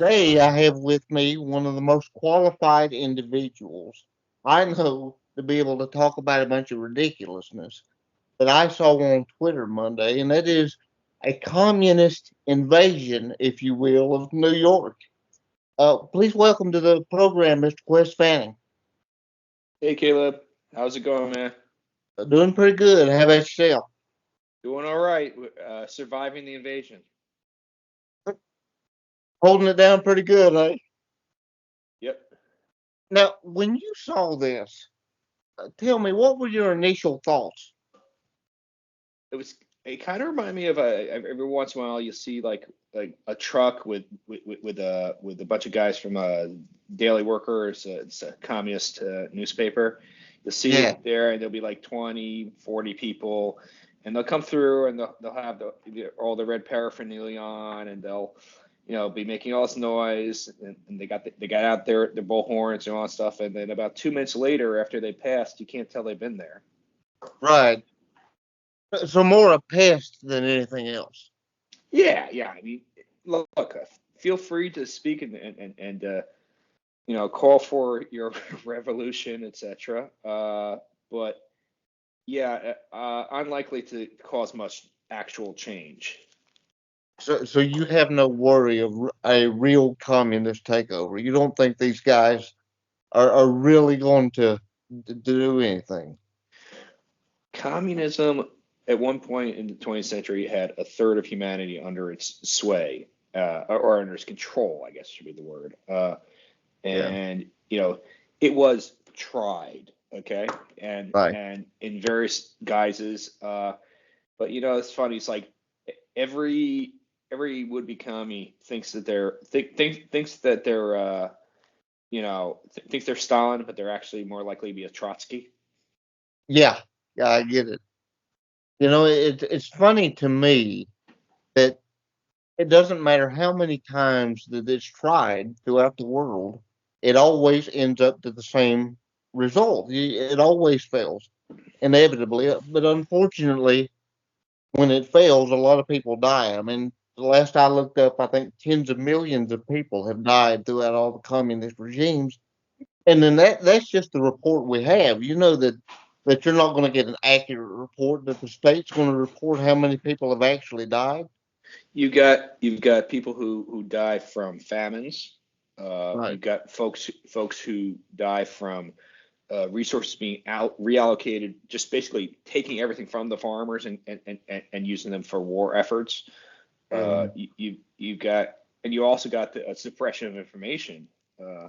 Today, I have with me one of the most qualified individuals I know to be able to talk about a bunch of ridiculousness that I saw on Twitter Monday, and that is a communist invasion, if you will, of New York. Please welcome to the program, Mr. Quest Fanning. Hey Caleb, how's it going, man? Doing pretty good. How about yourself? Doing all right. Surviving the invasion. Holding it down pretty good, eh? Yep. Now, when you saw this, tell me, what were your initial thoughts? It was. It kind of reminded me of every once in a while you'll see like a truck with a bunch of guys from Daily Worker. It's a communist newspaper. You'll see Yeah, it there, and there'll be like 20, 40 people, and they'll come through and they'll have all the red paraphernalia on, and they'll be making all this noise, and they got out their bullhorns and all that stuff, and then about 2 minutes later, after they passed, you can't tell they've been there. right. So more a pest than anything else. Yeah, yeah. I mean, look, feel free to speak and call for your revolution, etc. But yeah, unlikely to cause much actual change. So you have no worry of a real communist takeover. You don't think these guys are really going to do anything. Communism, at one point in the 20th century, had a third of humanity under its sway, or under its control, I guess should be the word. Yeah, And it was tried, okay, right. and in various guises. But it's funny. It's like every would-be commie thinks that thinks that they're thinks they're Stalin, but they're actually more likely to be a Trotsky. Yeah, yeah, I get it. You know, it's funny to me that it doesn't matter how many times that it's tried throughout the world, it always ends up to the same result. It always fails inevitably. But unfortunately, when it fails, a lot of people die. I mean, the last I looked up, I think tens of millions of people have died throughout all the communist regimes. And then that's just the report we have. You know that you're not going to get an accurate report, that the state's going to report how many people have actually died. You've got people who die from famines. Right. You've got folks who die from resources being out reallocated, just basically taking everything from the farmers and using them for war efforts. Mhm. You've got, and you also got the suppression of information. Uh,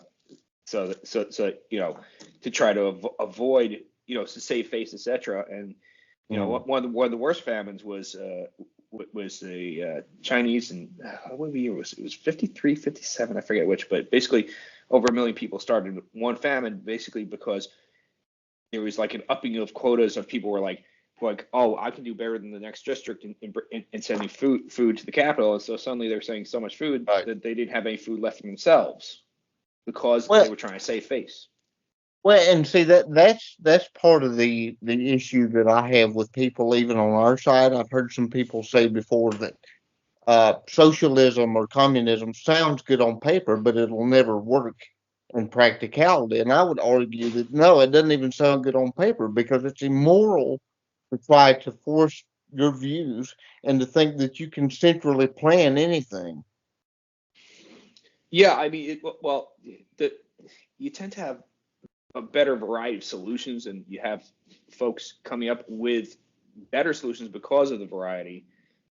so to try to avoid, to save face, etc. And Mhm. one of the worst famines was the Chinese, and what year was it? It was 53, 57, I forget which, but basically over 1 million people started one famine, basically because there was like an upping of quotas of people were like, oh, I can do better than the next district in sending food to the capital. And so suddenly they're sending so much food Right. that they didn't have any food left for themselves because Well, they were trying to save face. and see that's part of the issue that I have with people even on our side. I've heard some people say before that socialism or communism sounds good on paper, but it'll never work in practicality. And I would argue that no, it doesn't even sound good on paper because it's immoral to try to force your views and to think that you can centrally plan anything. Yeah, I mean, the you tend to have a better variety of solutions, and you have folks coming up with better solutions because of the variety.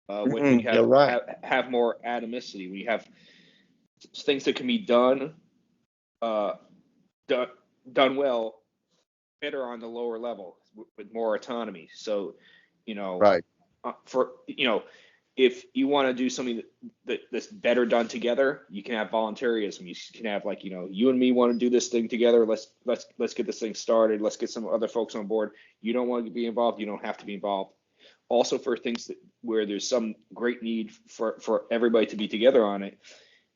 When you You're right. have more atomicity, when you have things that can be uh, done done well, better on the lower level with more autonomy. So, you know, Right. for if you want to do something that's better done together, you can have voluntarism. You can have like you and me want to do this thing together. Let's get this thing started. Let's get some other folks on board. You don't want to be involved. You don't have to be involved. Also, for things where there's some great need for everybody to be together on it,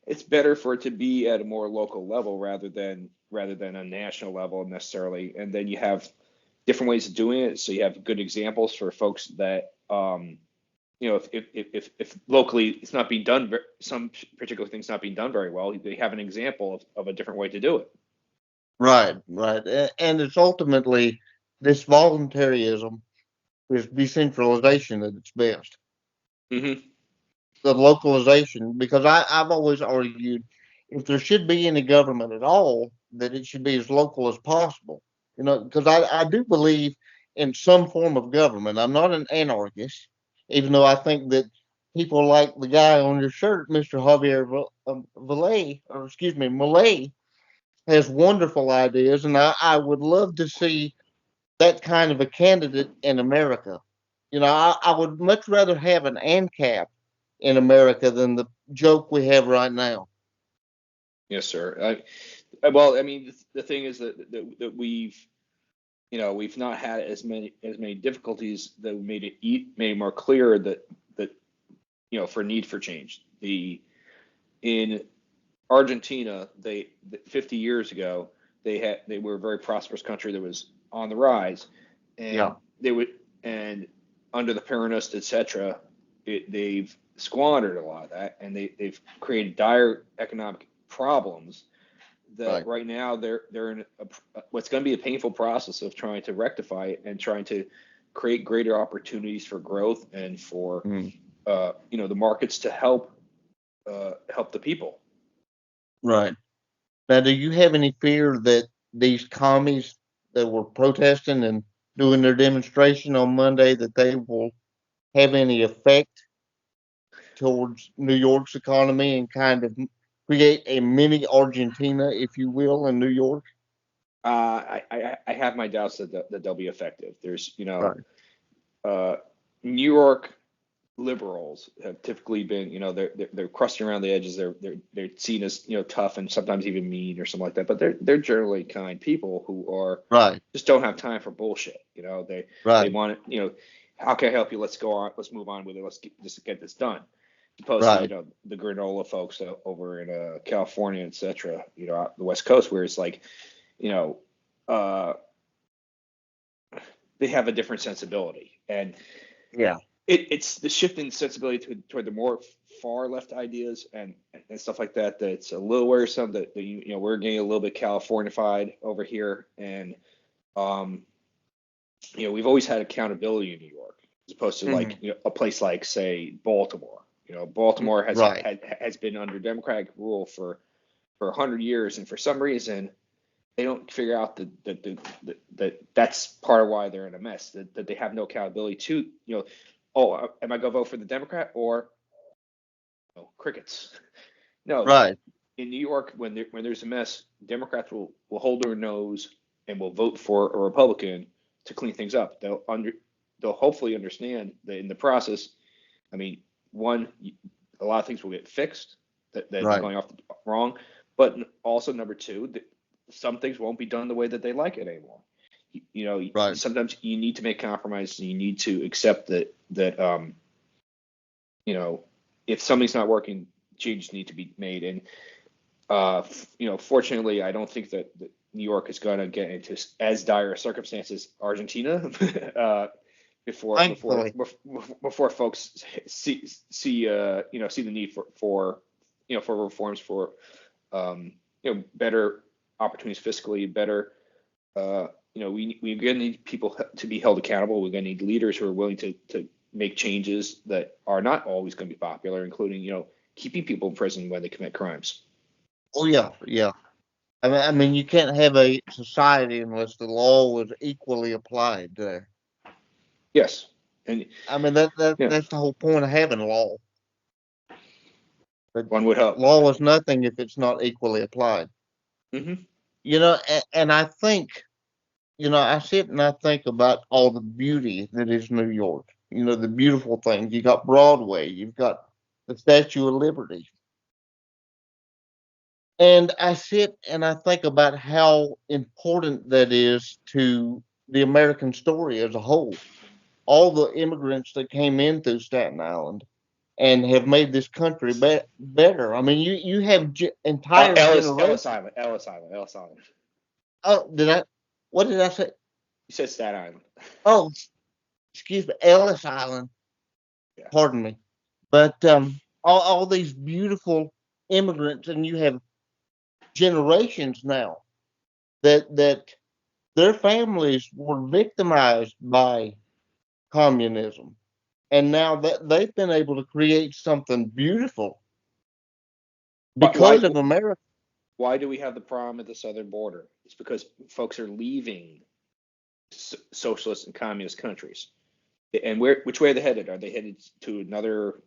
it's better for it to be at a more local level rather than a national level necessarily. And then you have different ways of doing it. So you have good examples for folks that if locally it's not being done, some particular things not being done very well, they have an example of a different way to do it. Right, right. And it's ultimately this voluntarism, this decentralization at its best. Hmm. The localization, because I've always argued if there should be any government at all, that it should be as local as possible. Because I do believe in some form of government. I'm not an anarchist, even though I think that people like the guy on your shirt, Mr. Javier Valet, or excuse me, Malay, has wonderful ideas, and I would love to see that kind of a candidate in America. I would much rather have an ANCAP in America than the joke we have right now. Yes, sir. Well, I mean, the thing is that we've not had as many difficulties that made it more clear that for need for change. In Argentina, 50 years ago, they were a very prosperous country that was on the rise, and Yeah, and under the Peronists, etc., they've squandered a lot of that, and they've created dire economic problems that right. right now they're in what's going to be a painful process of trying to rectify it and trying to create greater opportunities for growth and for Mm, the markets to help the people. right. Now, do you have any fear that these commies that were protesting and doing their demonstration on Monday that they will have any effect towards New York's economy and kind of create a mini Argentina, if you will, in New York? I have my doubts that they'll be effective. There's Right. uh, New York liberals have typically been, they're crusting around the edges. They're seen as tough and sometimes even mean or something like that. But they're generally kind people who are Right. just don't have time for bullshit. They Right. want it. How can I help you? Let's go on. Let's move on with it. Just get this done. As opposed to Right. the granola folks over in California, etc. Out the West Coast, where it's like you know uh, they have a different sensibility and Yeah. it's the shifting sensibility toward the more far left ideas and stuff like that that's a little worrisome that we're getting a little bit Californified over here and um we've always had accountability in New York as opposed to like Hmm. a place like say Baltimore. Baltimore Right. has been under Democratic rule for 100 years and for some reason they don't figure out that's part of why they're in a mess. That they have no accountability to, oh, am I going to vote for the Democrat or crickets? No, Right. in New York, when there's a mess, Democrats will hold their nose and will vote for a Republican to clean things up. They'll hopefully understand that in the process, I mean, one, a lot of things will get fixed that have been Right. going off wrong, but also number two, that some things won't be done the way that they like it anymore. Right. Sometimes you need to make compromises. And you need to accept that you know, if something's not working, changes need to be made. And fortunately, I don't think that New York is going to get into as dire circumstances Argentina before before Thankfully. before folks see the need for reforms for better opportunities fiscally, better. We're going to need people to be held accountable. We're going to need leaders who are willing to make changes that are not always going to be popular, including keeping people in prison when they commit crimes. Oh yeah. Yeah. I mean, you can't have a society unless the law is equally applied there. Yes, and I mean, that yeah, that's the whole point of having law. But one would hope. law is nothing if it's not equally applied. Hmm. And I think, I sit and I think about all the beauty that is New York. The beautiful things. You got Broadway, you've got the Statue of Liberty. And I sit and I think about how important that is to the American story as a whole. All the immigrants that came in through Staten Island and have made this country better. I mean, you have entire Ellis generations. Island, Ellis Island, Ellis Island. Oh, what did I say? You said Staten Island. Oh, excuse me, Ellis Island. Yeah. Pardon me. But all these beautiful immigrants, and you have generations now that their families were victimized by communism, and now that they've been able to create something beautiful But why because of America. why do we have the problem at the southern border? It's because folks are leaving socialist and communist countries. And which way are they headed? Are they headed to another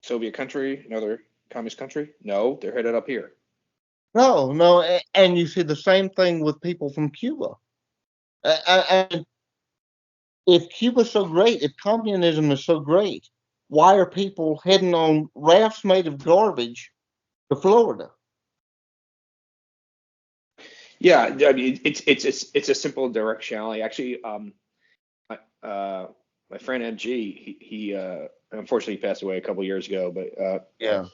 Soviet country, another communist country? No, they're headed up here. No, no, and you see the same thing with people from Cuba. And if Cuba's so great, if communism is so great, why are people heading on rafts made of garbage to Florida? Yeah, I mean it's a simple directionality. Actually, my friend MG, he unfortunately passed away a couple years ago, but Yeah,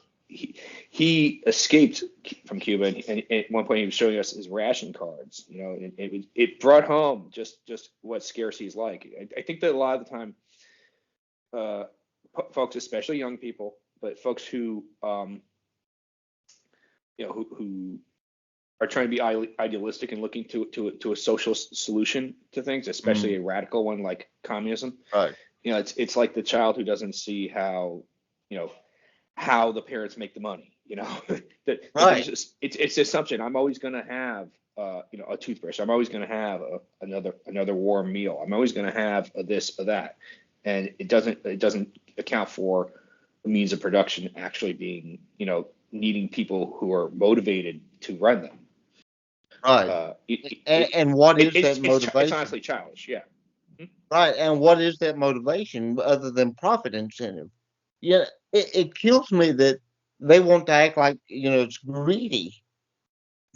he escaped from Cuba, and at one point he was showing us his ration cards. You know, and it brought home just what scarcity is like. I think that a lot of the time, uh, folks, especially young people, but folks who who are trying to be idealistic and looking to a social solution to things, especially mm, a radical one like communism. right, You know, it's like the child who doesn't see how you know how the parents make the money. You know, that there's right, just it's the assumption I'm always going to have a toothbrush. I'm always going to have another warm meal. I'm always going to have a this or that, and it doesn't account for the means of production actually being needing people who are motivated to run them. right. And what is that It's motivation? honestly childish. Yeah. Mhm. Right, and what is that motivation other than profit incentive? Yeah, it kills me that they want to act like it's greedy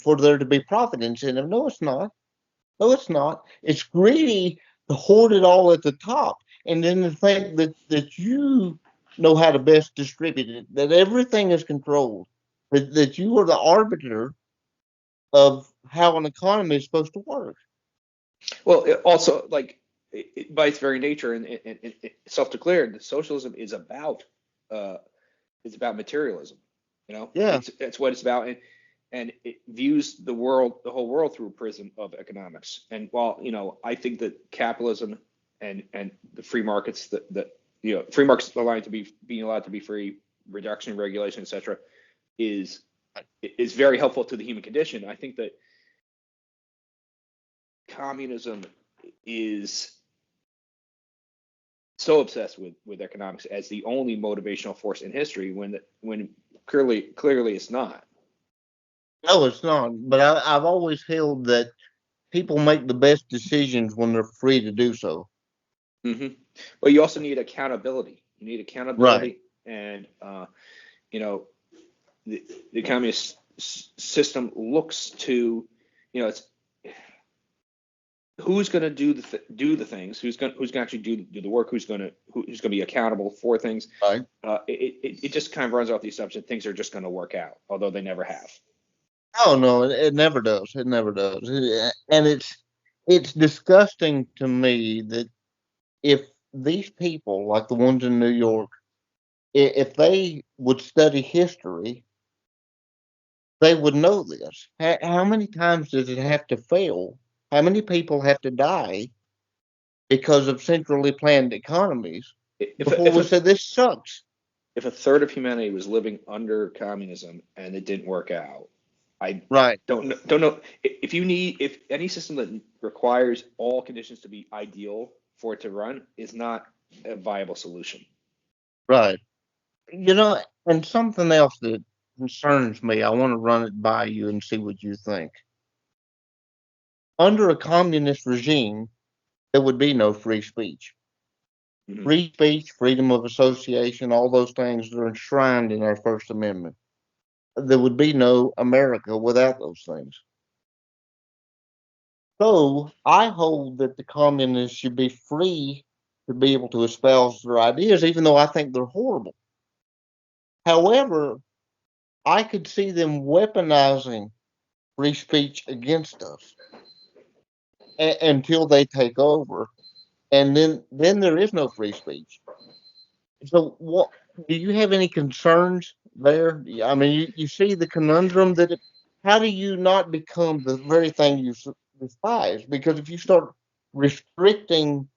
for there to be profit incentive. No, it's not. No, it's not. It's greedy to hoard it all at the top, and then to think that you know how to best distribute it, that everything is controlled, that you are the arbiter of how an economy is supposed to work. Well, also like by its very nature and self-declared, socialism uh, is about materialism. You know, Yeah, it's what it's about, and it views the whole world through a prism of economics. And while I think that capitalism and the free markets that free markets allowing to be being allowed to be free, reduction in regulation, etc., is is very helpful to the human condition. I think that communism is so obsessed with economics as the only motivational force in history when clearly it's not. no, it's not. But I've always held that people make the best decisions when they're free to do so. Hmm. Well, you also need accountability. You need Right. accountability, and you know the communist system looks to it's who's going to do the things, who's going to actually do the work, who's going to be accountable for things. Right. It just kind of runs off the assumption things are just going to work out, although they never have. Oh no, it never does. It never does. And it's disgusting to me that if these people, like the ones in New York, if they would study history, they would know this. How many times does it have to fail? How many people have to die because of centrally planned economies If before we say this sucks? if a third of humanity was living under communism and it didn't work out, I Right. don't know if any system that requires all conditions to be ideal for it to run is not a viable solution. Right. And something else that concerns me, I want to run it by you and see what you think. Under a communist regime, there would be no free speech. Hmm. Free speech, freedom of association, all those things are enshrined in our First Amendment. There would be no America without those things. So I hold that the communists should be free to be able to espouse their ideas, even though I think they're horrible. However, I could see them weaponizing free speech against us until they take over, and then there is no free speech. So, what do you have any concerns there? I mean, you see the conundrum that how do you not become the very thing you despise? Because if you start restricting,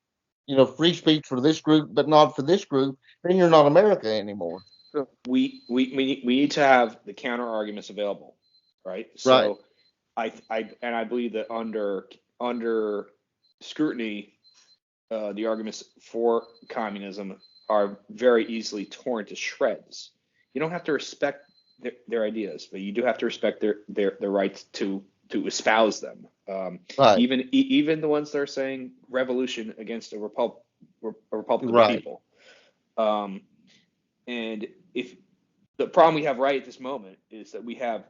free speech for this group, but not for this group, then you're not America anymore. So, We need to have the counter arguments available, right? right, So I believe that under scrutiny, the arguments for communism are very easily torn to shreds. You don't have to respect their ideas, but you do have to respect their rights to espouse them. right, Even the ones that are saying revolution against a republic of the right, people. Um, and if the problem we have right at this moment is that we have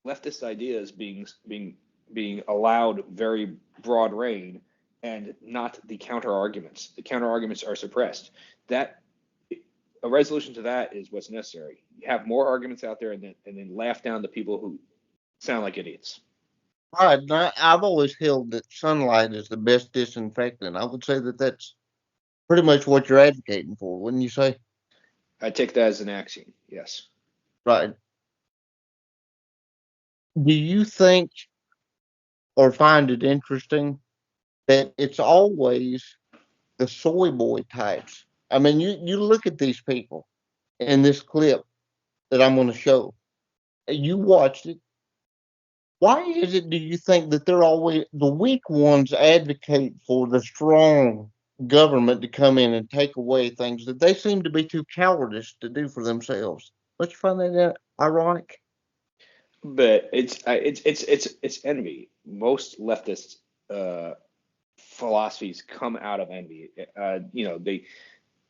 leftist ideas being allowed very broad reign and not the counter arguments. The counter arguments are suppressed. That a resolution to that is what's necessary. You have more arguments out there, and then laugh down the people who sound like idiots. right. And I've always held that sunlight is the best disinfectant. I would say that that's pretty much what you're advocating for, wouldn't you say? I take that as an axiom. Yes. Right. Do you think or find it interesting that it's always the soy boy types? I mean, you look at these people in this clip that I'm going to show. You watched it. Why is it, do you think, that they're always the weak ones advocate for the strong government to come in and take away things that they seem to be too cowardice to do for themselves? Don't you find that ironic? But it's envy. Most leftist uh, philosophies come out of envy.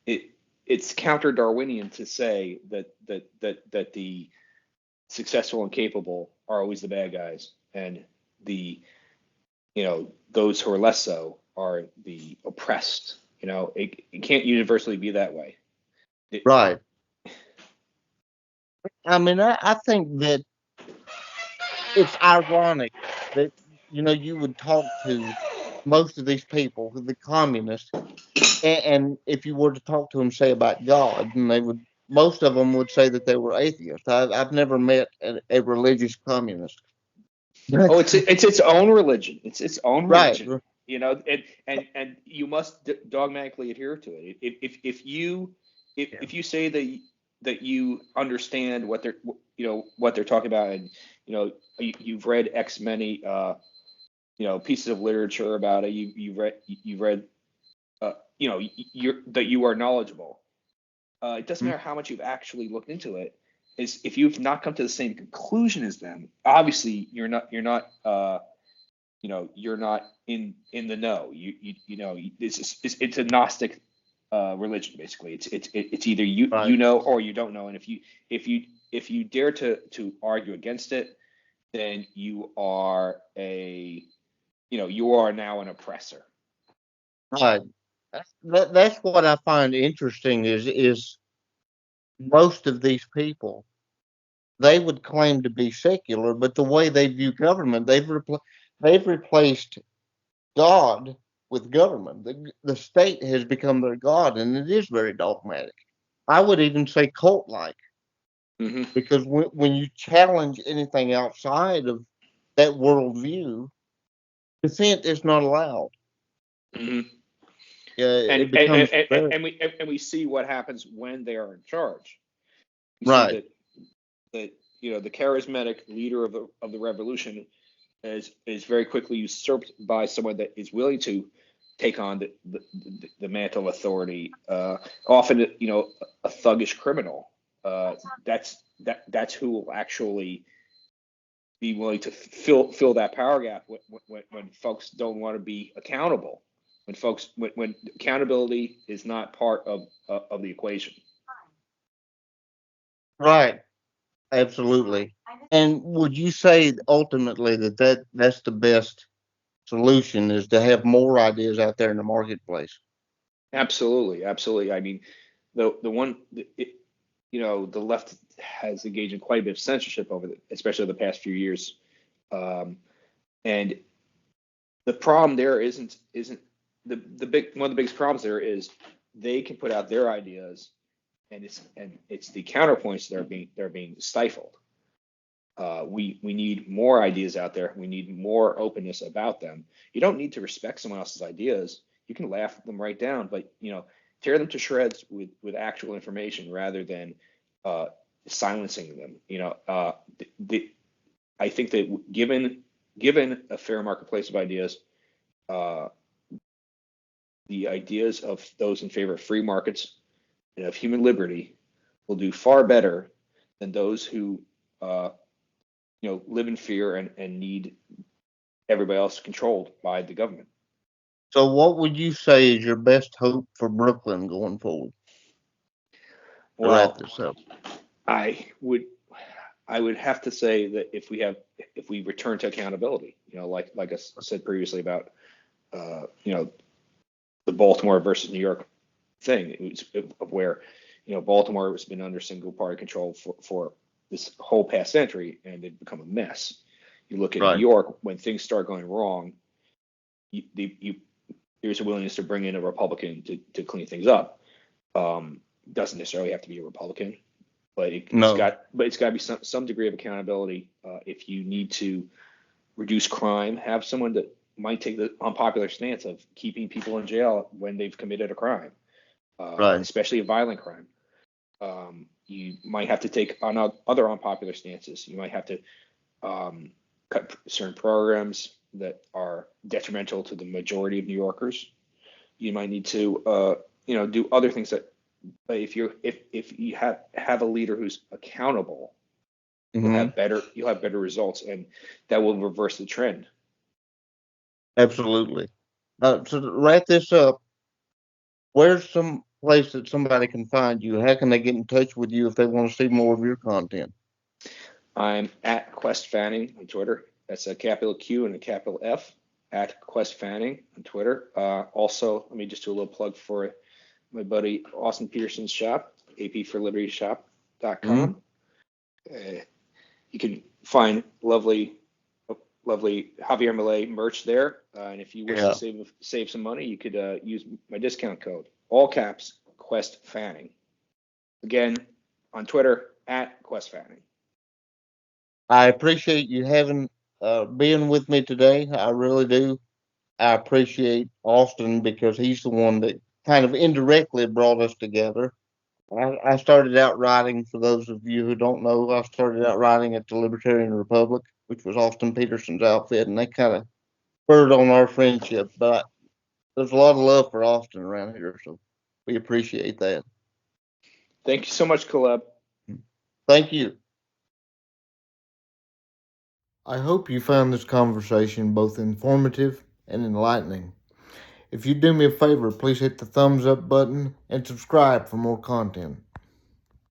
It it's counter Darwinian to say that the successful and capable are always the bad guys, and the those who are less so are the oppressed. It can't universally be that way. It, Right. I mean, I think that it's ironic that you would talk to most of these people, the communists, and if you were to talk to them, say about God, and most of them would say that they were atheists. I've never met a religious communist. oh, But it's its own religion. It's its own right, religion. And you must dogmatically adhere to it. If you say that you understand what they're talking about, and you've read X many pieces of literature about it, you've read that you are knowledgeable. It doesn't matter how much you've actually looked into it. Is if you've not come to the same conclusion as them, obviously you're not in the know. It's a Gnostic religion basically. It's either right, or you don't know. And if you dare to argue against it, then you are now an oppressor. right. That's what I find interesting is most of these people, they would claim to be secular, but the way they view government, they've replaced God with government. The state has become their God, and it is very dogmatic. I would even say cult like, Hmm. because when you challenge anything outside of that worldview, dissent is not allowed. Hmm. It and becomes very we see what happens when they are in charge. We see right, that the charismatic leader of the revolution is very quickly usurped by someone that is willing to take on the mantle of authority. Often, a thuggish criminal. That's who will actually be willing to fill that power gap when folks don't want to be accountable. When accountability is not part of the equation. right, absolutely. And would you say ultimately that's the best solution is to have more ideas out there in the marketplace? Absolutely, absolutely. I mean, the one the left has engaged in quite a bit of censorship especially the past few years, um, and the problem there isn't the big one of the biggest problems there is they can put out their ideas, and it's the counterpoints that are being stifled. We need more ideas out there. We need more openness about them. You don't need to respect someone else's ideas. You can laugh them right down, but tear them to shreds with actual information rather than uh, silencing them. I think that given a fair marketplace of ideas, uh, the ideas of those in favor of free markets and of human liberty will do far better than those who uh, live in fear and need everybody else controlled by the government. So, what would you say is your best hope for Brooklyn going forward to wrap Well, this up? I would I would have to say that if we return to accountability, like I said previously about the Baltimore versus New York thing, it was of where Baltimore has been under single party control for this whole past century, and it become a mess. You look at New Right. York, when things start going wrong, there's a willingness to bring in a Republican to clean things up. Doesn't necessarily have to be a Republican, but No. it's got to be some degree of accountability. If you need to reduce crime, have someone that might take the unpopular stance of keeping people in jail when they've committed a crime, Right. especially a violent crime. You might have to take on other unpopular stances. You might have to cut certain programs that are detrimental to the majority of New Yorkers. You might need to, do other things that, if you have a leader who's accountable, Hmm. you'll have better results, and that will reverse the trend. Absolutely. So to wrap this up, where's some place that somebody can find you? How can they get in touch with you if they want to see more of your content? I'm at Quest Fanning on Twitter. That's a capital Q and a capital F at Quest Fanning on Twitter. Also, let me just do a little plug for my buddy Austin Peterson's shop, apforlibertyshop.com. Hmm. Uh, you can find lovely Javier Malay merch there. And if you wish to Yeah. save some money, you could use my discount code, all caps, Quest Fanning. Again, on Twitter, at Quest Fanning. I appreciate you having being with me today. I really do. I appreciate Austin because he's the one that kind of indirectly brought us together. I started out writing, for those of you who don't know, I started out writing at the Libertarian Republic, which was Austin Peterson's outfit, and they kind of spurred on our friendship. But there's a lot of love for Austin around here, so we appreciate that. Thank you so much, Caleb. Thank you. I hope you found this conversation both informative and enlightening. If you do me a favor, please hit the thumbs up button and subscribe for more content.